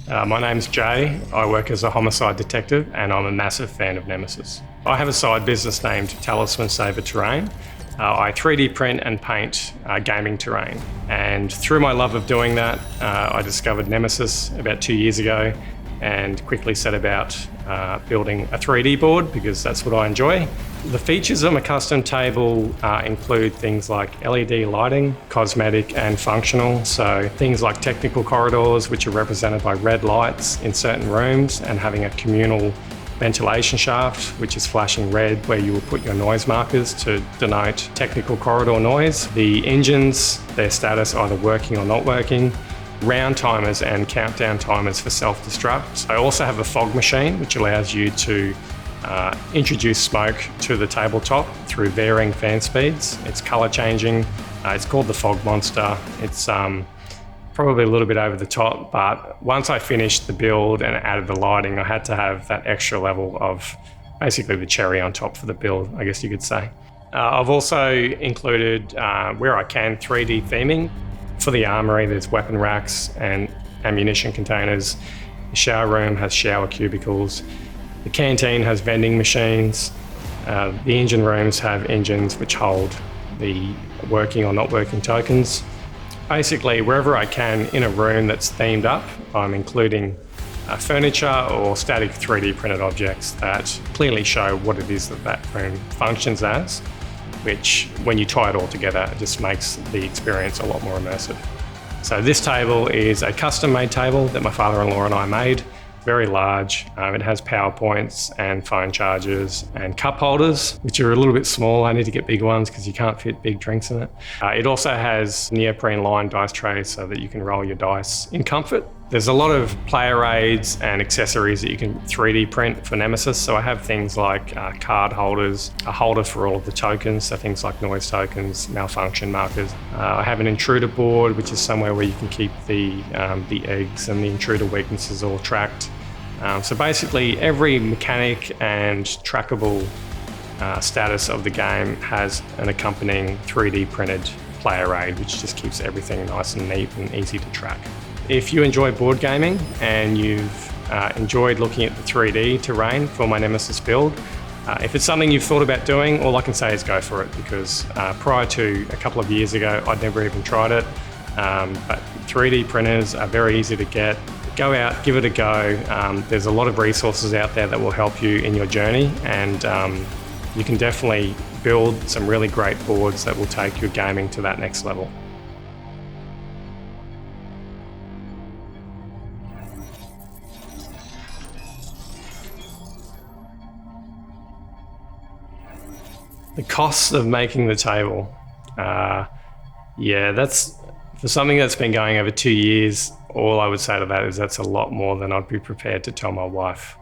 My name's Jay. I work as a homicide detective and I'm a massive fan of Nemesis. I have a side business named Talisman Saver Terrain. I 3D print and paint gaming terrain, and through my love of doing that, I discovered Nemesis about 2 years ago and quickly set about building a 3D board because that's what I enjoy. The features of my custom table include things like LED lighting, cosmetic and functional, so things like technical corridors which are represented by red lights in certain rooms and having a communal ventilation shaft which is flashing red where you will put your noise markers to denote technical corridor noise. The engines, their status either working or not working. Round timers and countdown timers for self-destruct. I also have a fog machine which allows you to introduce smoke to the tabletop through varying fan speeds. It's colour changing. It's called the Fog Monster. It's probably a little bit over the top, but once I finished the build and added the lighting, I had to have that extra level of basically the cherry on top for the build, I guess you could say. I've also included, where I can, 3D theming. For the armory, there's weapon racks and ammunition containers. The shower room has shower cubicles. The canteen has vending machines. The engine rooms have engines which hold the working or not working tokens. Basically, wherever I can in a room that's themed up, I'm including furniture or static 3D printed objects that clearly show what it is that that room functions as, which when you tie it all together, it just makes the experience a lot more immersive. So this table is a custom-made table that my father-in-law and I made, very large. It has PowerPoints and phone chargers and cup holders, which are a little bit small. I need to get big ones because you can't fit big drinks in it. It also has neoprene lined dice trays so that you can roll your dice in comfort. There's a lot of player aids and accessories that you can 3D print for Nemesis. So I have things like card holders, a holder for all of the tokens, so things like noise tokens, malfunction markers. I have an intruder board, which is somewhere where you can keep the eggs and the intruder weaknesses all tracked. So basically every mechanic and trackable status of the game has an accompanying 3D printed player aid, which just keeps everything nice and neat and easy to track. If you enjoy board gaming and you've enjoyed looking at the 3D terrain for my Nemesis build, if it's something you've thought about doing, all I can say is go for it, because prior to a couple of years ago, I'd never even tried it. But 3D printers are very easy to get. Go out, give it a go. There's a lot of resources out there that will help you in your journey, and you can definitely build some really great boards that will take your gaming to that next level. The cost of making the table, yeah, that's for something that's been going over 2 years. All I would say to that is that's a lot more than I'd be prepared to tell my wife.